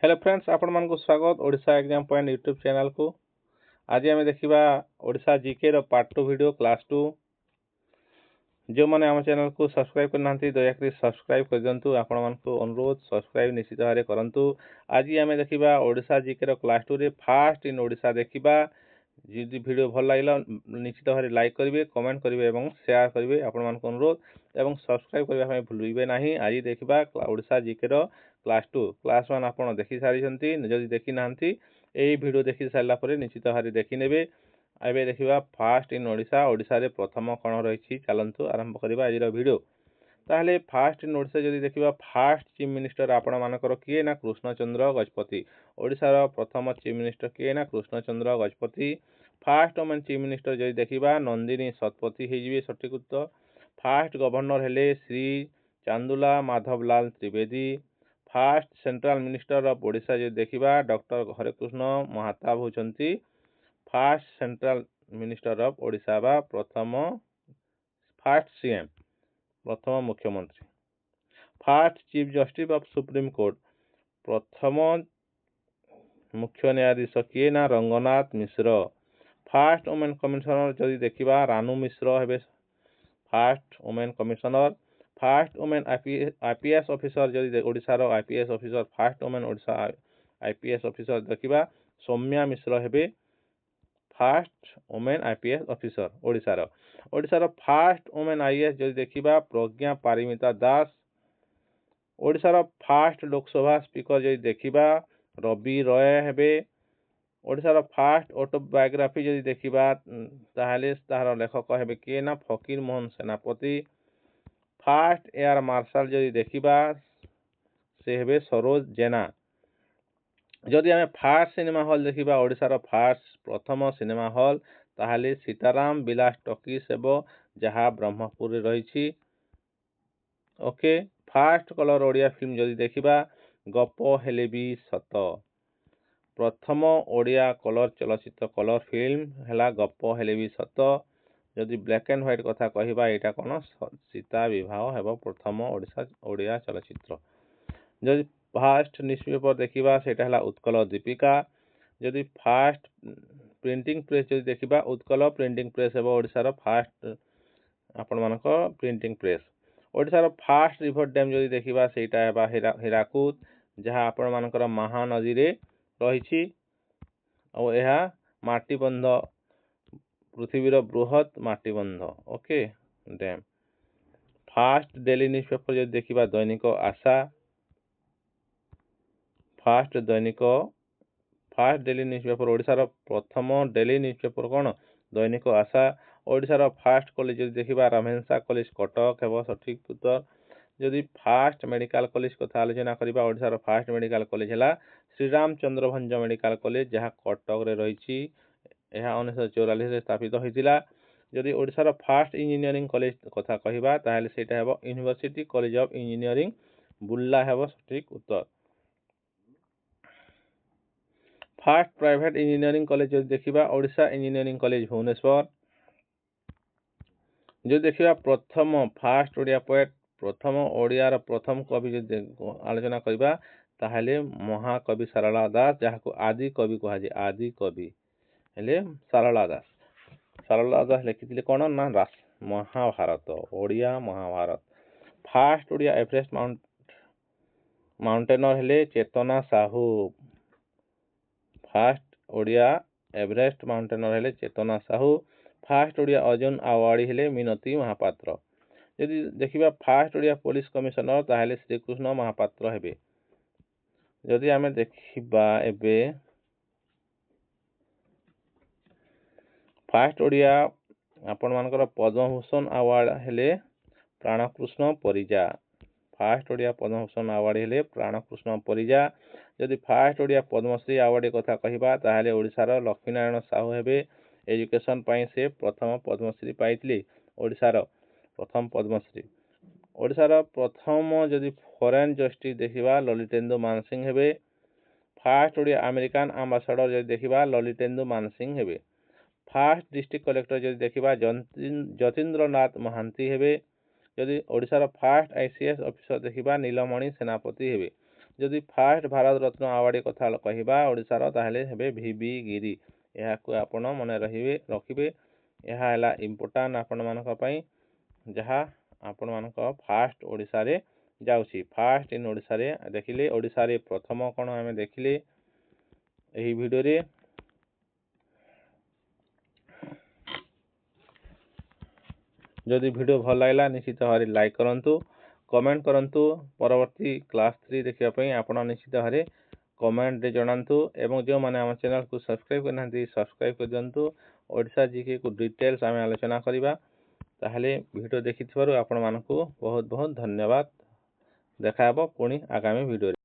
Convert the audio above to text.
Hello friends आपण मानक स्वागत Odisha exam point YouTube channel को। आज आम देखा ओडिशा जीके रो पार्ट 2 वीडियो क्लास 2। जो मैंने आम चैनल को सब्सक्राइब करना दयाकोरी सब्सक्राइब कर दिंतु। आपण मानक अनुरोध सब्सक्राइब निश्चित भाव करूँ। आज आम देखा ओडिशा जीके रो क्लास 2 रे फास्ट इन ओडिशा देखा। जी वीडियो भल लगे निश्चित भाव लाइक करेंगे, कमेंट करेंगे और शेयर करेंगे। आपण मानक अनुरोध और सब्सक्राइब करने भूलिए ना। आज देखा ओडिशा जीके रो क्लास 2 क्लास 1 आप देखी सारी जदि देखी ना यही वीडियो देखी सारापर निश्चित भाव देखने। एवं देखा फास्ट इन ओडिशा ओडिशा रे प्रथम कौन रही। चलतु आरंभ करवा आज वीडियो। ताहले फास्ट इन ओडिशा जदि देखा फास्ट चीफ मिनिस्टर आपण मानकर किए ना कृष्णचंद्र गजपति। ओडिशार प्रथम चीफ मिनिस्टर किए ना Krishnachandra Gajapati. Fast women chief minister जदि देखा नंदिनी शतपथी हो सठिक उत्तर। फास्ट गवर्नर हेले Shri Chandulal Madhavlal Trivedi. First central minister of Odisha जो देखा डॉक्टर हरेकृष्ण महाताब होती first central minister of Odisha बा प्रथम फास्ट सीएम प्रथम मुख्यमंत्री। First chief justice of supreme court प्रथम मुख्य न्यायाधीश किए ना Ranganath Mishra. First women commissioner जदि देखा रानू मिश्र हे first women commissioner. First women IPS officer जदि ओडिशार IPS officer first women Odisha IPS officer देखा सौम्या मिश्र हे फास्ट वुमेन आईपीएस ऑफिसर ओडिशार। ओडिशार फास्ट वुमेन आईएएस जदि देखा प्रज्ञा पारिमिता दास। ओडिशार फास्ट लोकसभा स्पीकर जदि देखा रवि रॉय हे। ओडिशार फास्ट ऑटोबायोग्राफी जदि देखा तार लेखक हे किए ना फकीर मोहन सेनापति। फास्ट एयर मार्शल जदि देखा से हे सरोज जेना। जदि आम फास्ट सिनेमा हॉल देखा ओडिशार फास्ट प्रथम सिनेमा हॉल ताहले सीताराम विलास टॉकीज हेबो जहाँ ब्रह्मपुर रही। Okay fast colour Odia film जदि देखा गप हेले भी सत। प्रथम ओडिया कलर चलचित्र कलर फिल्म है गप हेले भी सत। जदि ब्लैक एंड व्हाइट कथा कहवा यहाँ कौन सीता विवाह हेब प्रथम ओडिया चलचित्र। जदि फास्ट न्यूज़पेपर देखा सेटा उत्कल दीपिका। जदि फास्ट प्रिंटिंग प्रेस जदि देखा उत्कल प्रिंटिंग प्रेस हेब ओडिशार फास्ट आपण मानक प्रिंटिंग प्रेस। ओडिशार फास्ट रिवर डैम जदि देखा सेटा हीराकुद जहाँ आपण मानकर महानदी रे रही। माटीबंध पृथ्वीर बृहत माटीबंध ओके डैम। फास्ट डेली न्यूज़पेपर जदि देखा दैनिक आशा। फास्ट डेली न्यूज़पेपर ओडिशार प्रथम डेली न्यूज़पेपर कौन दैनिक आशा। ओडिशार फास्ट कॉलेज जदि देखा रमेशा कॉलेज कटक हेब सठिक उत्तर। जदि फास्ट मेडिकल कॉलेज कथा आलोचना करबा ओडिशार फास्ट मेडिकल कॉलेज है श्रीराम चंद्र भंज मेडिकल कॉलेज जहाँ कटक रे रही। यह 1944 स्थापित होता। जदि ओडिशार फास्ट इंजीनियरिंग कॉलेज कथा कहबा ताहले सेटा हेबो यूनिवर्सिटी कॉलेज ऑफ इंजीनियरिंग बुल्ला हेबो सठिक उत्तर। फास्ट प्राइवेट इंजीनियरिंग कॉलेज जदि देखा ओडिशा इंजीनियरिंग कॉलेज भुवनेश्वर। जो देखा प्रथम फास्ट ओडिया पोएट प्रथम ओडियार प्रथम कवि जो आलोचना करबा ताहले महाकवि सारला दास जहाँ को आदि कवि कहुए आदि कवि हेले सारला दास। सारला दास लिखी कौन ना Mahabharata Odia Mahabharata. First Odia Everest mountaineer हेले Chetna Sahu. First Odia Everest mountaineer हेले चेतना साहू। फास्ट ओडिया अर्जुन अवार्डी हेले मिनती महापात्र। यदि देखा फास्ट ओडिया पुलिस कमिशनर ताहले श्रीकृष्ण महापात्र हेबे। जदि आमे देखिबा एबे फास्ट ओडिया आपण मानकर पद्मभूषण अवार्ड हेले प्राणकृष्ण परिजा। फास्ट ओडिया पद्मभूषण अवार्ड हेले प्राणकृष्ण परिजा। जदि फास्ट ओडिया पद्मश्री अवार्ड कथा कहबा ताहले ओडिशार लक्ष्मीनारायण साहू हेबे। एजुकेशन पाई से प्रथम पद्मश्री पाइथिले ओडिशार प्रथम पद्मश्री। ओडिशार प्रथम जदि फॉरेन जस्टिस देखा ललितेन्दु मानसिंह हेबे। फास्ट ओडिया अमेरिकान आम्बासाडर जदि देखा ललितेन्दु मानसिंह हेबे। फास्ट डिस्ट्रिक्ट कलेक्टर जदि देखा जतीन्द्रनाथ महांती हेबे। जदि ओडिशार फास्ट आईसीएस ऑफिसर देखा नीलमणि सेनापति हेबे। ଯଦି ଫାର୍ଷ୍ଟ ଭାରତ ରତ୍ନ ଆୱାର୍ଡ଼ କଥା କହିବା ଓଡ଼ିଶାର ତାହେଲେ ହେବେ VB ଗିରି। ଏହାକୁ ଆପଣ ମନେ ରଖିବେ। ଏହା ହେଲା ଇମ୍ପୋର୍ଟାଣ୍ଟ ଆପଣମାନଙ୍କ ପାଇଁ, ଯାହା ଆପଣମାନଙ୍କ ଫାର୍ଷ୍ଟ ଓଡ଼ିଶାରେ ଯାଉଛି। ଫାର୍ଷ୍ଟ ଇନ୍ ଓଡ଼ିଶାରେ ଦେଖିଲେ, ଓଡ଼ିଶାରେ ପ୍ରଥମ କ'ଣ ଆମେ ଦେଖିଲେ ଏହି ଭିଡ଼ିଓରେ। ଯଦି ଭିଡ଼ିଓ ଭଲ ଲାଗିଲା ନିଶ୍ଚିତ ଭାବରେ ଲାଇକ୍ କରନ୍ତୁ, କମେଣ୍ଟ କରନ୍ତୁ। ପରବର୍ତ୍ତୀ କ୍ଲାସ୍ 3 ଦେଖିବା ପାଇଁ ଆପଣ ନିଶ୍ଚିତ ଭାବରେ କମେଣ୍ଟରେ ଜଣାନ୍ତୁ, ଏବଂ ଯେଉଁମାନେ ଆମ ଚ୍ୟାନେଲକୁ ସବସ୍କ୍ରାଇବ୍ କରିନାହାନ୍ତି ସବସ୍କ୍ରାଇବ୍ କରିଦିଅନ୍ତୁ। ଓଡ଼ିଶା ଜିକେକୁ ଡିଟେଲ୍ସ ଆମେ ଆଲୋଚନା କରିବା। ତାହେଲେ ଭିଡ଼ିଓ ଦେଖିଥିବାରୁ ଆପଣମାନଙ୍କୁ ବହୁତ ବହୁତ ଧନ୍ୟବାଦ। ଦେଖା ହେବ ପୁଣି ଆଗାମୀ ଭିଡ଼ିଓରେ।